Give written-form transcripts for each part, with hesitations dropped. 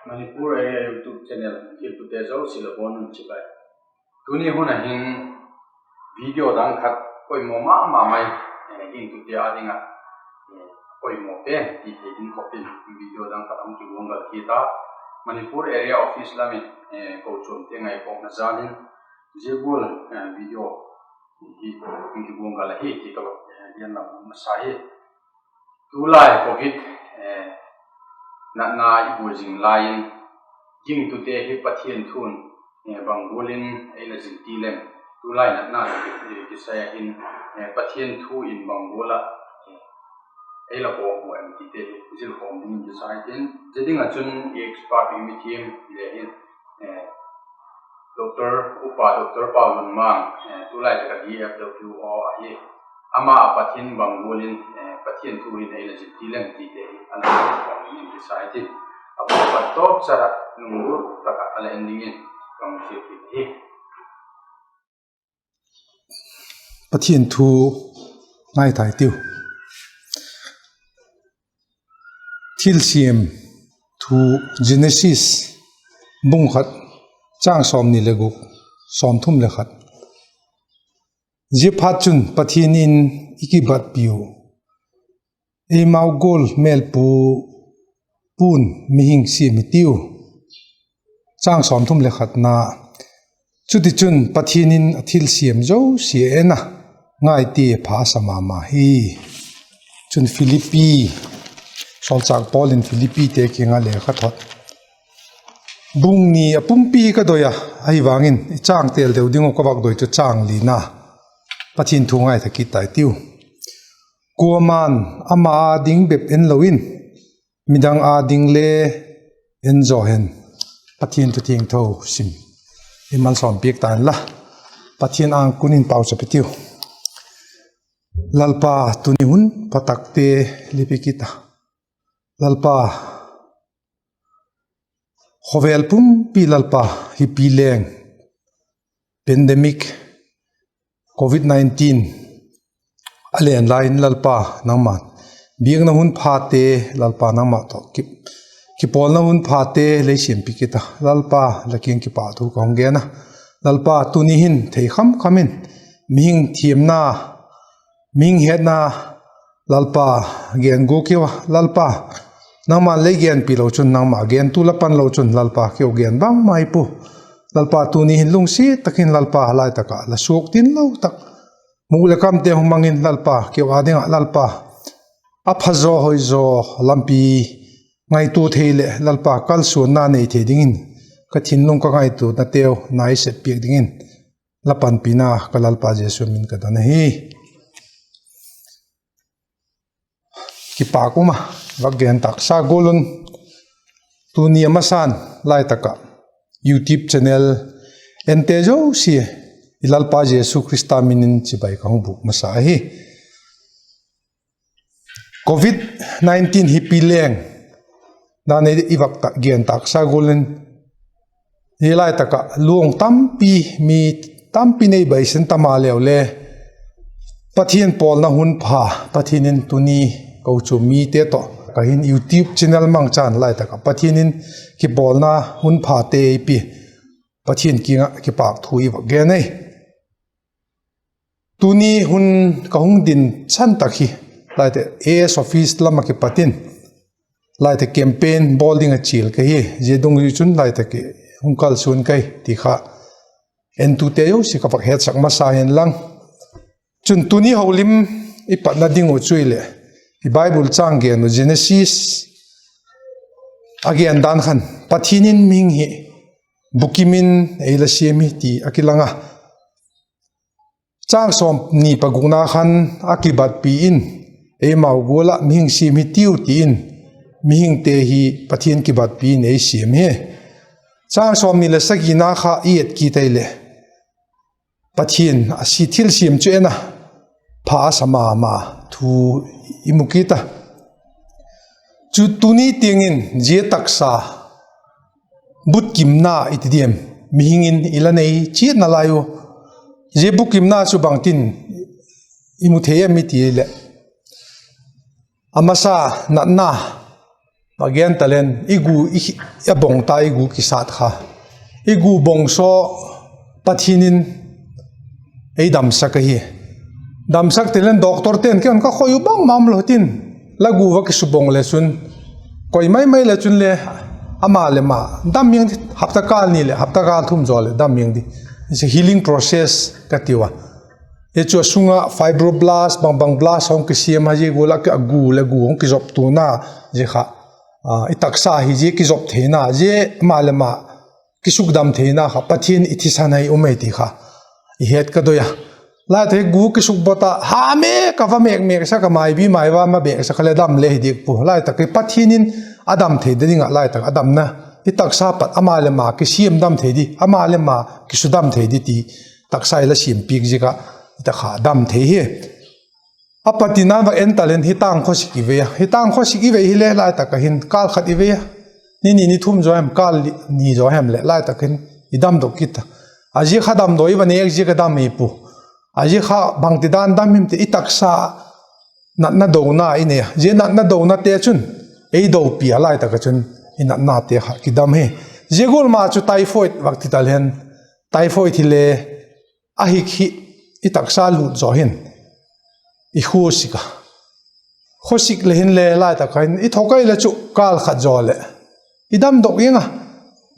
Manipur Area YouTube Channel Gingtute zo silabon chibai tuni huna hin video dang khat koi mo ma mai Gingtute adinga koi mo te ti din copy video dang khat am ki gongal kita Manipur Area Office lami Kochuamte'n ngai pok na zanin jebul video ki gongal hi ti ka yan na masai tulai covid na ibu zing lain Gingtute hi pathian thun banggualin ila zing tilem tulai na kisaya in pathian thu in bangguala ila ko mo mtt zil ko min design jeding achun expert in thiam lehin Dr. Upa Dr. Paulunmang tulai ka DFWO ahi ama pathian banggualin pathian thu in ila zing tilem ti ala ko min design abu patop cara nunggu takah ala endingin kang sifit pathian thu ngai thai tiu thiam thu genesis bung khat chang som ni leguk som thum le khat je phat chun pathian in ikibat piu e mawgol melpu pun mihing si mitiu chang som thum le khat na chuti chun pathian in athil siam zo si ena ngai ti pha sama ma hi chun philippi solchak polin philippi te kinga le kha thot bung ni pumpi ka doya ai wangin chang tel deu dingo ka bak doi chu chang li na pathian thu ngai thaki tai tiu kuaman ama ding bep en loin midang a ding le en zo hen pathian tu ting tho sim imal som piek tan la pathian ang kunin pau chapitiu lalpa tuni hun patakte lipikita lalpa khovel pum pi lalpa hi pi lêng pandemic covid-19 alen line lalpa nangman biang na hun phate lalpa nangma to ki pol na hun phate le sim pikita lalpa laking ki pa thu kong ge na lalpa tuni hin thei kham khamin ming thiam na ming het na lalpa gen go kiwa lalpa nangma le gen pi lo chun nangma gen tu Lalpa'n lo chun lalpa kyo gen bang mai pu lalpa tuni hin lung si takin lalpa lai taka la suok tin lo tak mu le kam te humangin lalpa kyo adinga lalpa aphazo hoizo lampi ngai tu theile lalpa kal su na nei the dingin ka thin lung ka ngai tu na teu nai set piek dingin Lalpa'n pina ka lalpa jesu min ka dan hi ki pa kuma wagen tak sa golun tuni amasan lai taka YouTube channel entejo si ilalpa jesu krista minin chibai kang bu masa hi covid-19 hi pileng na ne iwak ta gen tak sa golun hilai taka luong tampi mi tampi nei bai sen tamalew le pathian pol na hun pha pathianin tuni Kochuam te to kahin YouTube channel mang chan lai taka pathianin ki pol na hun pha te pi pathian kinga ki pak thui wa ge nei tuni hun kahung din chan takhi lai te AS office lama ki patin lai te campaign bolding a chil ka hi je dong ri chun lai te ki hungkal sun kai ti kha en tu te yo si ka pak het sak ma sa hen lang chun tuni holim ipat na ding o chuile i bible chang gen no genesis again dan khan pathinin ming hi bukimin eila siemi ti akilanga chang som ni paguna khan akibat pi in e mawgola ming siemi tiu ti in ming te hi pathin ki bat pi nei siam he chang som ni la sagina kha iet ki taile pathin asi thil siam chu ena pha sama ma thu imukita chu tuni tingin je taksa but kimna itidiem mihingin ilanei chi na layo je bukimna chu bangtin imutheya mitile amasa na again talen igu ya bong ta igu ki sat kha igu bong so pathinin ei dam sak hi dam sak telen doctor ten ke on ka khoyu bang mam lo tin lagu wa ki subong le sun koi mai le chun le ama le ma dam yang hafta kal ni le hafta kal thum zo le dam yang di is a healing process ka tiwa e chu sunga fibroblast bang blast hong ki siam ha ji gola ka gu le gu hong ki job tu na je kha itaksa hi je ki job the na je ma le ma ki suk dam the na kha pathin ithisanai umei ti kha I Hiat ka do ya la the gu ki suk bota ha me ka va mek sa ka mai bi mai wa ma be sa khale dam le dik pu la ta ki pathinin adam the de nga la ta adam na itaksa pat ama le ma ki siam dam the di ama le ma ki su dam the di ti taksai la sim pik ji ka ta kha dam the hi apatina va en talent hitang kho siki ve hitang kho siki ve hi le la ta ka hin kal khat i ve ni thum jo hem kal ni jo hem le la ta kin idam do kit aji khadam doi ba ne ek ji ka dam mi pu aji kha bangti dan dam him te itaksa na do na ine je na do na te chun ei do pi ala ta ka chun ina na te kha ki dam he je gol ma chu typhoid wakti tal hen typhoid hi le ahi khi itaksa lu zo hin I khosika khosik le hin le la ta khain I thokai la chu kal khat zo le I dam dok yenga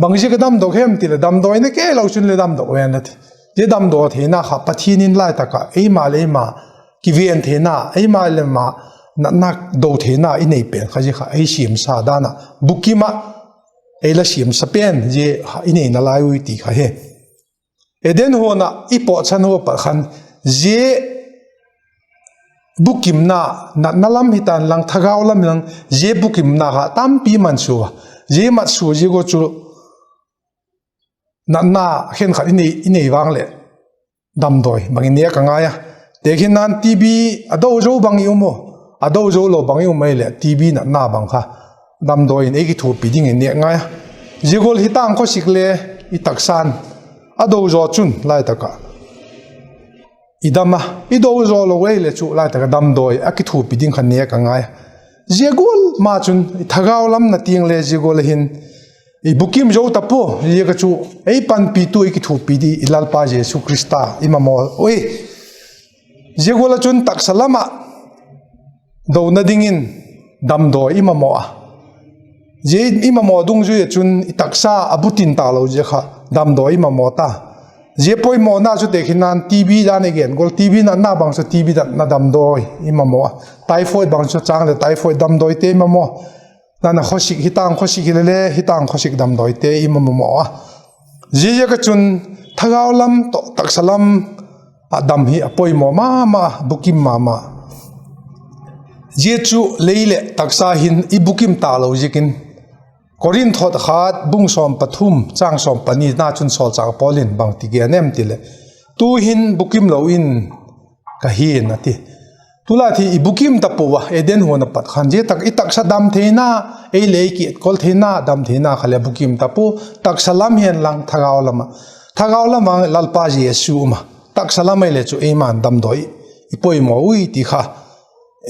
bangji ka dam dok hem ti le dam doi ne ke lo chun le dam dok wen la ti je dam do the na kha pathinin la ta ka ei ma le ma ki vien the na ei ma le ma na do the na I nei pen kha ji kha ei sim sa da na bukima ei la sim sa pen je I nei na lai ui ti kha he eden ho na I po chan ho pa khan je bukim na lam hitan lang thagaw lam lang je bukim na ha tam pi man suwa je mat su je go chu na hen khat inei wang le dam doi bangin ne ka nga ya tekhin nan tv ado zo bang yu mo ado zo lo bang yu mai le tv na bang kha dam doi ne ki thu pi ding ne nga ya je gol hitang ko sikle I taksan ado zo chun lai ta ka idama ido zo lo we le chu la ta dam doi akithu piding khan ne ka ngai jegol ma chun thagaw lam na tiang le jegol hin I bukim jo tapo ye ka chu ei pan pi tu ikithu pidi Lalpa'n Jesu Krista imamo oi jegol chun taksalama do na dingin dam doi imamo a je imamo dung ju ye chun itaksa abutin ta lo je kha dam doi imamo ta je poi mo na chu te khinan tv dan again gol tv na bang so tv na dam doi imamo typhoid bang so chang le typhoid dam doi te imamo na khosik hitang khosik le hitang khosik dam doi te imamo je ka chun thagaw lam to taksalam adam hi apoi mo ma bukim ma je chu leile taksa hin I bukim ta lo jikin Korin thot khat bung som pathum chang som pani na chun sol chang polin bang ti ge nem tile tu hin bukim lo in ka hi na ti tula thi I bukim ta puwa eden hona pat khan je tak I taksa dam theina ei le ki kol theina dam theina khale bukim ta pu taksalam hen lang thagaw lama Lalpa'n Jesu ma taksalam le chu ei man dam doi I poi mo ui ti kha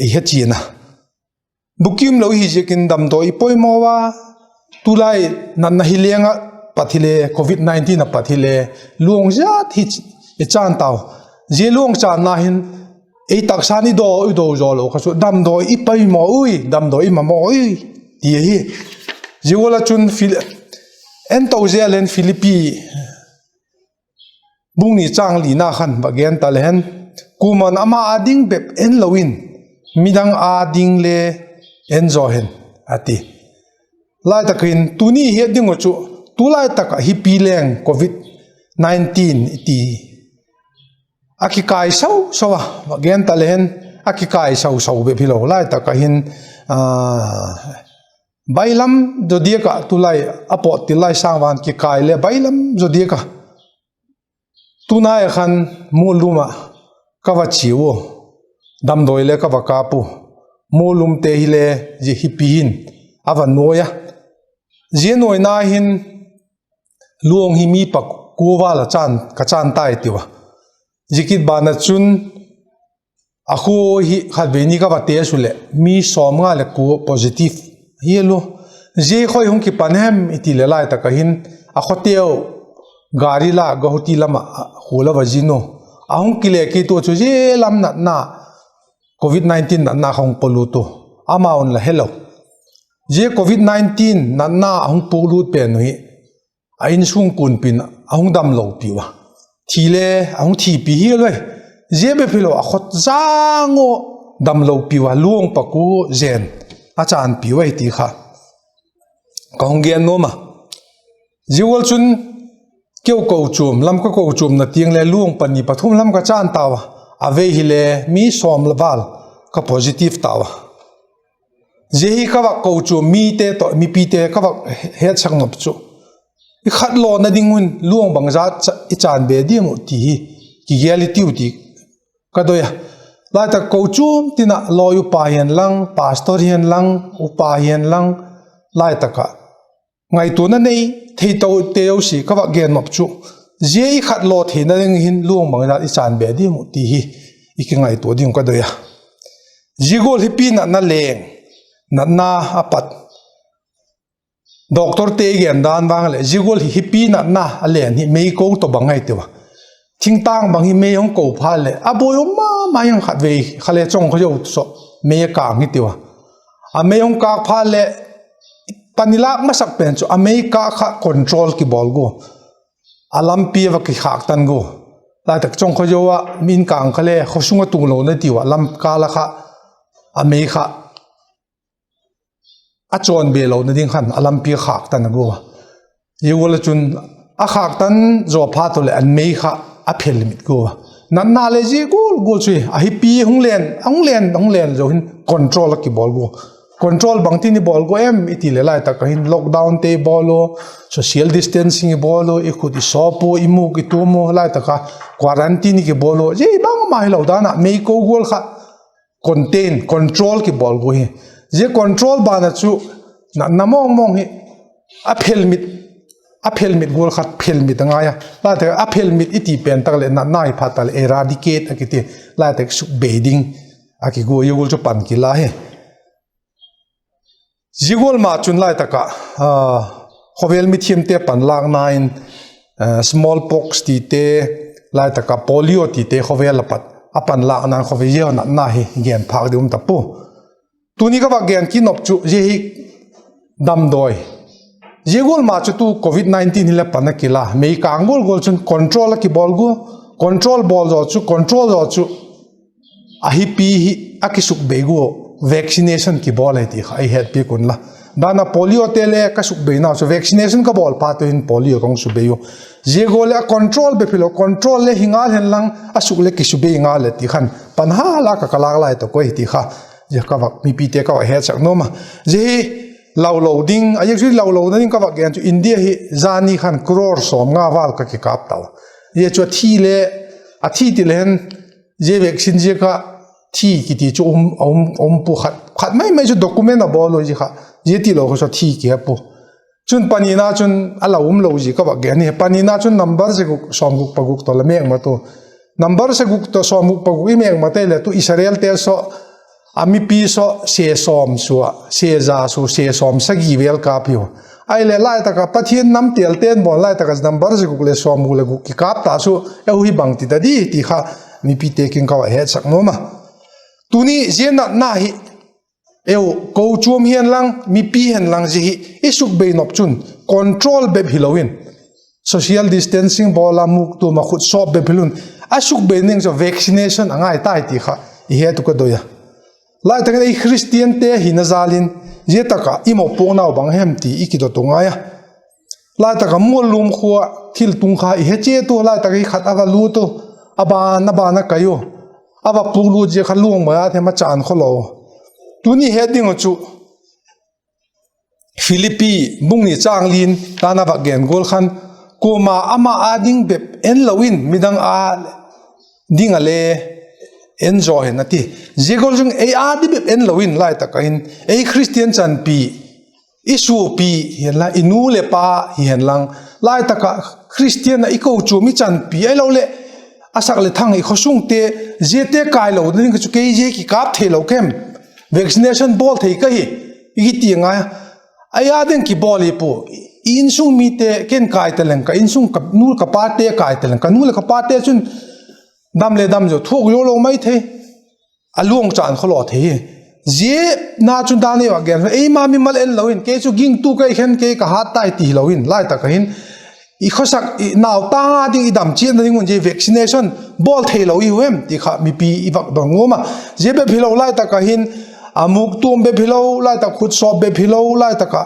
ei hechina bukim lo hi je kin dam doi poi mo wa tulai na hilenga pathile covid-19 na pathile luong ja thi e chan taw je luong chan na hin e taksani do zo lo khasu dam do I pai mo ui dam do I ma mo ui ti hi jiwala chun fil en to zelen philippi bungni chang li na khan ba gen talen kuman ama ading bep en lowin midang ading le en zo hen ati lai takin tuni hi ding chu tulai taka hi pi lêng covid-19 ti akikai sau sawa gen talen akikai sau be philo lai taka hin bailam jodieka tulai apot tilai sangwan ki kai le bailam jodieka tunai khan muluma kawachiwo damdoi le kawakapu mulum te hile ji hipihin avan noya Jenoi na hin luong hi mi pak kuwala chan tai tiwa jikit bana chun akhu hi khalbeni ka bate sule mi som nga le ku positive hielo je khoi hung ki panhem itile lai ta kahin a hotel gari la gohti lama hula wajino ahung kile ki to chu je lam na covid 19 na hong poluto ama on la hello je covid 19 na hong polut pe noi a in sung kun pin ahung dam lo piwa thile ahung thi pi hi loi je be philo a khot zango dam lo piwa luong paku zen a chan piwa ti kha kong gen no ma jiwal chun kêu Kochuam lam ka Kochuam na tiang le luong pani pathum lam ka chan tawa ave hi le mi som lawal ka positive tawa jehi ka wa Kochuam mi te to mi pi te ka wa het sang nop chu i khat lo na dingun luong bangza i chan be di mu ti ki reality ti ka doya la ta Kochuam tina lo yu pa hian lang pastor hian lang upa hian lang lai ta ka ngai tu na nei thei to te yo si ka wa gen map chu je i khat lo the na ring hin luong bang da i chan be di mu ti hi i ki ngai to ding ka doya jigol hi pi na lêng na apat doctor te gen dan bang le jigol hi pi na alen hi mei ko to bangai te wa thing tang bang hi mei hong ko pha le aboy ma yang khat ve khale chong kho yo so me ka ngi te wa a mei hong ka pha le panilak masak pen chu America kha control ki bol go alam pi wa ki khak tan go la tak chong kho yo wa min kang khale khosunga tu lo na ti wa lam ka la kha America a chon be lo na ding khan alam pi khak tan go ye wala chun a khak tan zo pha to le an mei kha a phel limit go na le ji gol chui a hi pi hung len zo hin control ki bol go control bangti ni bol go em itile lai ta kahin lockdown te bolo social distancing bolo ikhudi sopo imu ki tumo lai ta ka quarantine ki bolo je bang mai lo dana me ko gol kha contain control ki bol go hi je control ba na chu na mong hi a phel mit gol khat phel mit anga ya la ta a phel mit iti pen tak le na nai phatal eradicate akiti la ta su bedding aki go yugol chu pan ki la he jigol ma chun lai taka khovel mi thiam te pan lak nain smallpox ti te lai taka polio ti te khovel lapat apan lak na khovel ye na hi gen phak dum ta pu tuni ka ba gen ki nop chu je hi dam doi jigol ma chu tu covid 19 hila panakila mei kangol gol chun control ki bol go control bol zo chu a hi pi hi akisuk be go vaccination ki bol hai ti khai het pi kun la dana polio tele ka suk be na so vaccination ka bol pa to in polio kong su be yo je gole a control be philo control le hingal hen lang a suk le ki su be nga le ti khan pan ha la ka kala lai to ko ti kha je ka wak mi pi te ka het sak no ma je law ding a ye law na ding ka wak gen chu india hi zani khan crore som nga wal ka ki kap taw ye chu thi le a thi ti len je vaccine je ka thi ki ti chu pu khat mai chu document a bolo ji kha je ti lo so thi ki pu chun panina chun ala lo ji ka ba ge ni panina chun number se gu som gu paguk to la mek ma to number se gu to som gu paguk i mek ma te le tu israel te so ami pi so se som suwa se za su se som sa gi vel ka pio ai le lai ta ka pathian nam tel ten bon lai ta ka number se gu le som gu le gu ki kap ta su e hu hi bang ti da di ti kha mi pi te king ka he sak no ma tuni zena na hi eu Kochuam hian lang mi pi hen lang ji hi isuk be nop chun control be hilowin social distancing bola muk tu ma khut shop be philun asuk be ning so vaccination angai tai ti kha I he tu ka doya lai ta ei christian te hi na zalin je taka imo pona bang hem ti ikido tonga ya lai ta ka molum khuwa thil tung kha I he che tu lai ta ki khat aga lu tu aba na kayo aba pulu je khalung ma the ma chan kholo tuni heading chu philippi bungni changlin tana ba gen gol khan koma ama ading bep en lawin midang a dingale enjoy nati jegol jung e adi bep en lawin lai takain e christian chan pi isu pi hian la inu le pa hian lang lai taka christian I Kochuam mi chan pi ai lo le asak le thang I khosung te jete kai lo ning chu ke je ki kap the lo kem vaccination bol thei ka hi I ti nga aya den ki boli pu insung mi te ken kai te leng ka insung ka nur ka pa te kai te leng ka nur ka pa te chun dam le dam jo thuk yo lo mai the alung chan kholo the je na chun da ne wa gen e ma mi mal en loin ke chu ging tu kai khen ke ka hat tai ti loin lai ta ka hin I khosak naw ta ding idam chen ding un je vaccination bol the lo I wem ti kha mi pi I bak dong ngoma je be philo lai ta ka hin amuk tum be philo lai ta khut so be philo lai ta ka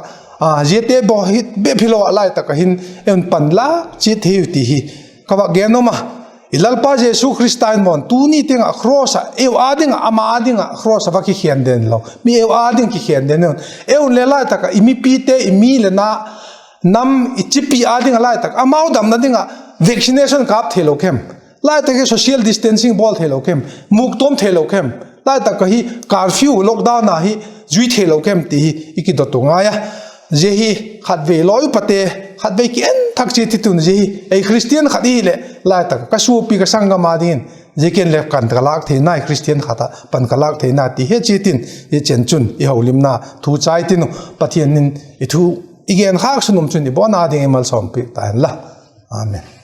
jete bo hit be philo lai ta ka hin en panla chi the ti hi ka ba genoma Lalpa'n Jesu Christian mon tu ni ting a cross eu ading ama ading a cross va ki hian den lo mi eu ading ki hian den eu le lai ta ka imi pi te imi le na nam ichipi ading lai ta amau dam na dinga vaccination kap thelo kem lai ta ke social distancing bol thelo kem muk tom thelo kem lai ta ka hi curfew lockdown na hi jui thelo kem ti iki do to nga ya je hi khat ve loi pate khat ve ken thak chi ti tun je hi ei christian khat hi le lai ta ka su pi ka sangga ma din je ken le kan ka lak the nai christian khata pan ka lak the na ti he chi tin ye chen chun I holim na thu chai tin pathian nin I thu igen khak sunum chun I bona ding emal som pi ta la amen